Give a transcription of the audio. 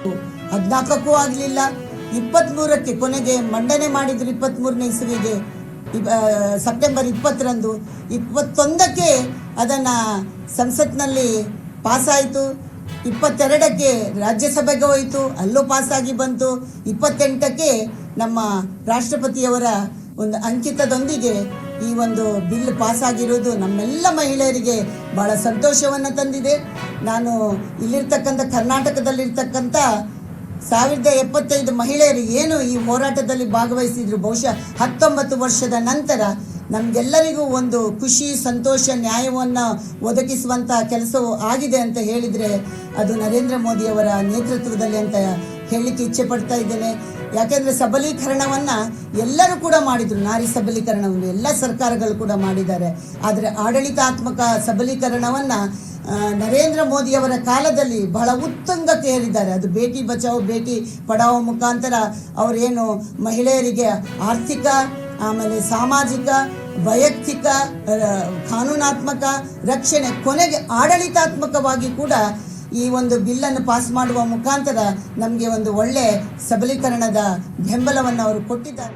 14ಕ್ಕೂ ಆಗಲಿಲ್ಲ, 23ಕ್ಕೆ ಕೊನೆಗೆ ಮಂಡನೆ ಮಾಡಿದ್ರು. 23ನೇ ಇಸವಿಗೆ ಸೆಪ್ಟೆಂಬರ್ 20ರಂದು. 21ಕ್ಕೆ ಅದನ್ನು ಸಂಸತ್ನಲ್ಲಿ ಪಾಸಾಯಿತು. 22ಕ್ಕೆ ರಾಜ್ಯಸಭೆಗೆ ಹೋಯಿತು, ಅಲ್ಲೂ ಪಾಸಾಗಿ ಬಂತು. 28ಕ್ಕೆ ನಮ್ಮ ರಾಷ್ಟ್ರಪತಿಯವರ ಒಂದು ಅಂಕಿತದೊಂದಿಗೆ ಈ ಒಂದು ಬಿಲ್ ಪಾಸಾಗಿರೋದು ನಮ್ಮೆಲ್ಲ ಮಹಿಳೆಯರಿಗೆ ಭಾಳ ಸಂತೋಷವನ್ನು ತಂದಿದೆ. ನಾನು ಇಲ್ಲಿರ್ತಕ್ಕಂಥ ಕರ್ನಾಟಕದಲ್ಲಿರ್ತಕ್ಕಂಥ 1075 ಮಹಿಳೆಯರು ಏನು ಈ ಹೋರಾಟದಲ್ಲಿ ಭಾಗವಹಿಸಿದ್ರು, ಬಹುಶಃ 19 ವರ್ಷದ ನಂತರ ನಮಗೆಲ್ಲರಿಗೂ ಒಂದು ಖುಷಿ, ಸಂತೋಷ, ನ್ಯಾಯವನ್ನು ಒದಗಿಸುವಂಥ ಕೆಲಸವು ಆಗಿದೆ ಅಂತ ಹೇಳಿದರೆ ಅದು ನರೇಂದ್ರ ಮೋದಿಯವರ ನೇತೃತ್ವದಲ್ಲಿ ಅಂತ ಹೇಳಲಿಕ್ಕೆ ಇಚ್ಛೆ ಪಡ್ತಾ ಇದ್ದೇನೆ. ಯಾಕೆಂದರೆ ಸಬಲೀಕರಣವನ್ನು ಎಲ್ಲರೂ ಕೂಡ ಮಾಡಿದರು, ನಾರಿ ಸಬಲೀಕರಣವನ್ನು ಎಲ್ಲ ಸರ್ಕಾರಗಳು ಕೂಡ ಮಾಡಿದ್ದಾರೆ. ಆದರೆ ಆಡಳಿತಾತ್ಮಕ ಸಬಲೀಕರಣವನ್ನು ನರೇಂದ್ರ ಮೋದಿಯವರ ಕಾಲದಲ್ಲಿ ಬಹಳ ಉತ್ತುಂಗಕ್ಕೆ ಏರಿದ್ದಾರೆ. ಅದು ಬೇಟಿ ಬಚಾವೋ ಬೇಟಿ ಪಢಾವೋ ಮುಖಾಂತರ ಅವರೇನು ಮಹಿಳೆಯರಿಗೆ ಆರ್ಥಿಕ, ಆಮೇಲೆ ಸಾಮಾಜಿಕ, ವೈಯಕ್ತಿಕ, ಕಾನೂನಾತ್ಮಕ ರಕ್ಷಣೆ, ಕೊನೆಗೆ ಆಡಳಿತಾತ್ಮಕವಾಗಿ ಕೂಡ ಈ ಒಂದು ಬಿಲ್ಲನ್ನು ಪಾಸ್ ಮಾಡುವ ಮುಖಾಂತರ ನಮಗೆ ಒಂದು ಒಳ್ಳೆಯ ಸಬಲೀಕರಣದ ಬೆಂಬಲವನ್ನು ಅವರು ಕೊಟ್ಟಿದ್ದಾರೆ.